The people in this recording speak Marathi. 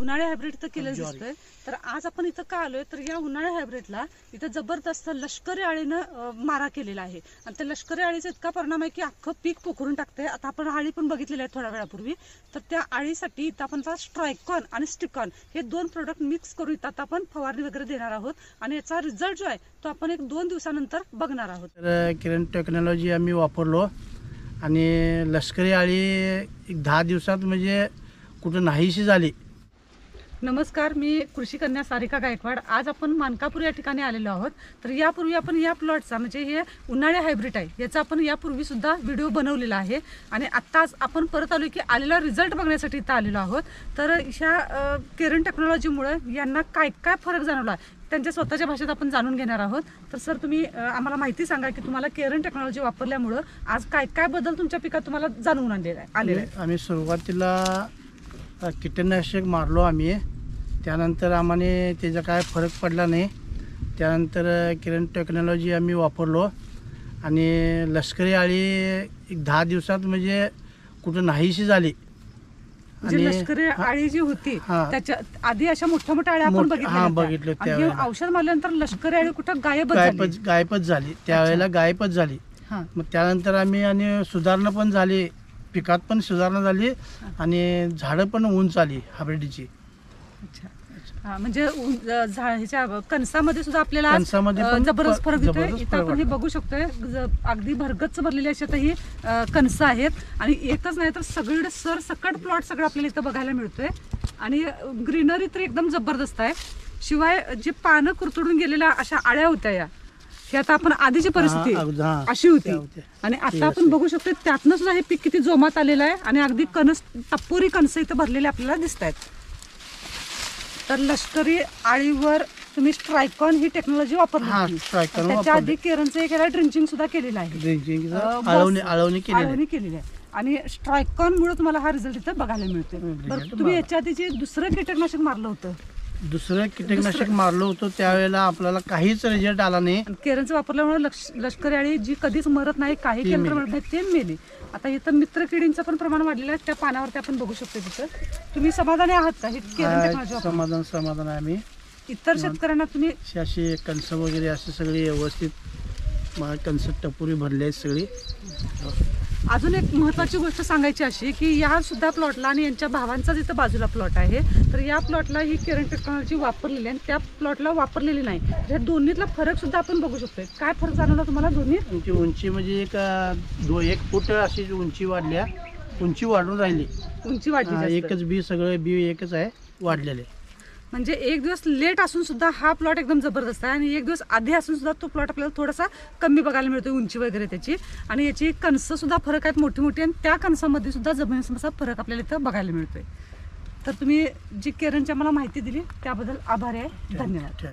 उन्हाळी हायब्रिड इथं केलेलं दिसतंय. तर आज आपण इथं का आलोय तर या उन्हाळी हायब्रिडला इथं जबरदस्त लष्करी आळीनं मारा केलेला आहे आणि त्या लष्करी आळीचा इतका परिणाम आहे की अख्खं पीक पोखरून टाकते. आता आपण आळी पण बघितलेली आहे थोड्या वेळापूर्वी. तर त्या आळीसाठी इथं आपण स्ट्रायकॉन आणि स्टिकॉन हे दोन प्रोडक्ट मिक्स करू इथं आपण फवारणी वगैरे देणार आहोत आणि याचा रिझल्ट जो आहे तो आपण 1-2 दिवसानंतर बघणार आहोत. तर किरण टेक्नॉलॉजी आम्ही वापरलो आणि लष्करी आळी 10 दिवसात म्हणजे कुठं नाहीशी झाली. नमस्कार, मी कृषी कन्या सारिका गायकवाड. आज आपण मानकापूर या ठिकाणी आलेलो आहोत. तर यापूर्वी आपण या प्लॉटचा म्हणजे हे उन्हाळी हायब्रिड आहे याचा आपण यापूर्वी सुद्धा व्हिडिओ बनवलेला आहे आणि आत्ताच आपण परत आलो की आलेला रिझल्ट बघण्यासाठी इथं आलेलो आहोत. तर ह्या किरण टेक्नॉलॉजीमुळे यांना काय काय फरक जाणवला त्यांच्या स्वतःच्या भाषेत आपण जाणून घेणार आहोत. तर सर, तुम्ही आम्हाला माहिती सांगा की तुम्हाला किरण टेक्नॉलॉजी वापरल्यामुळं आज काय काय बदल तुमच्या पिकात तुम्हाला जाणवून आलेला आहे. आम्ही सुरुवातीला कीटकनाशक मारलो आम्ही, त्यानंतर आम्हाला त्याचा काय फरक पडला नाही. त्यानंतर किरण टेक्नॉलॉजी आम्ही वापरलो आणि लष्करी आळी 10 दिवसात म्हणजे कुठं नाहीशी झाली. आणि लष्करी आळी जी होती त्याच्या आधी अशा मोठ्या मोठ्या आळ्या आपण बघितल्या. औषध मारल्यानंतर लष्करी आळी कुठं गायबच झाली. त्यावेळेला गायबच झाली. मग त्यानंतर आम्ही आणि सुधारणा पण झाली, पिकात पण सुधारणा झाली आणि झाडं पण उंच आली हायब्रिडची. अच्छा, म्हणजे ह्याच्या कणसामध्ये सुद्धा आपल्याला जबरदस्त फरक दिसतोय. इथं आपण हे बघू शकतोय, अगदी भरगच्च भरलेली अशी आता ही कणसं आहेत आणि एकच नाही तर सगळीकडे सरसकट प्लॉट सगळं आपल्याला इथं बघायला मिळतोय आणि ग्रीनरी तर एकदम जबरदस्त आहे. शिवाय जी पानं कुरतडून गेलेल्या अशा आळ्या होत्या हे आता आपण आधीची परिस्थिती अशी होती आणि आता आपण बघू शकतो त्यातनं सुद्धा हे पीक किती जोमात आलेलं आहे आणि अगदी टप्पोरी कणसं इथं भरलेले आपल्याला दिसत आहेत. तर लष्करी आळीवर तुम्ही स्ट्रायकॉन ही टेक्नॉलॉजी वापरली. त्याच्या आधी किरणचं एक ड्रिंचिंग सुद्धा केलेलं आहे, आळवणी केलेली आहे आणि स्ट्रायकॉन मुळे तुम्हाला हा रिझल्ट इथं बघायला मिळतोय. तुम्ही याच्या आधी जे दुसरं कीटकनाशक मारलं होतं त्यावेळेला आपल्याला काहीच रिझल्ट आला नाही. किरणचं वापरल्यामुळे लष्करी आळी जी कधीच मरत नाही, काही केंद्र मरत नाही, ते मेली. आता इथं मित्र किडींचं पण प्रमाण वाढलेलं आहे. त्या पानावरती आपण बघू शकतो. तिथं तुम्ही समाधानी आहात का? समाधान आहे आम्ही. इतर शेतकऱ्यांना तुम्ही अशी कणस वगैरे असे सगळी व्यवस्थित कणस टपुरी भरली आहेत सगळी. अजून एक महत्त्वाची गोष्ट सांगायची अशी की या सुद्धा प्लॉटला आणि यांच्या भावांचा जिथं बाजूला प्लॉट आहे तर या प्लॉटला ही किरण टेक्नॉलॉजी वापरलेली आणि त्या प्लॉटला वापरलेली नाही. या दोन्हीतला फरक सुद्धा आपण बघू शकतोय. काय फरक जाणवला तुम्हाला दोन्ही? उंची म्हणजे 1 फूट अशी उंची वाढल्या, उंची वाढून राहिली. उंची वाढली, एकच बी सगळं बी एकच आहे वाढलेले. म्हणजे एक दिवस लेट असून सुद्धा हा प्लॉट एकदम जबरदस्त आहे आणि एक दिवस आधी असून सुद्धा तो प्लॉट आपल्याला थोडासा कमी बघायला मिळतो उंची वगैरे त्याची. आणि याची कणसं सुद्धा फरक आहेत मोठी मोठी आणि त्या कणसामध्ये सुद्धा जमिनीचा फरक आपल्याला इथं बघायला मिळतोय. तर तुम्ही जी किरणची आम्हाला माहिती दिली त्याबद्दल आभारी आहे. धन्यवाद.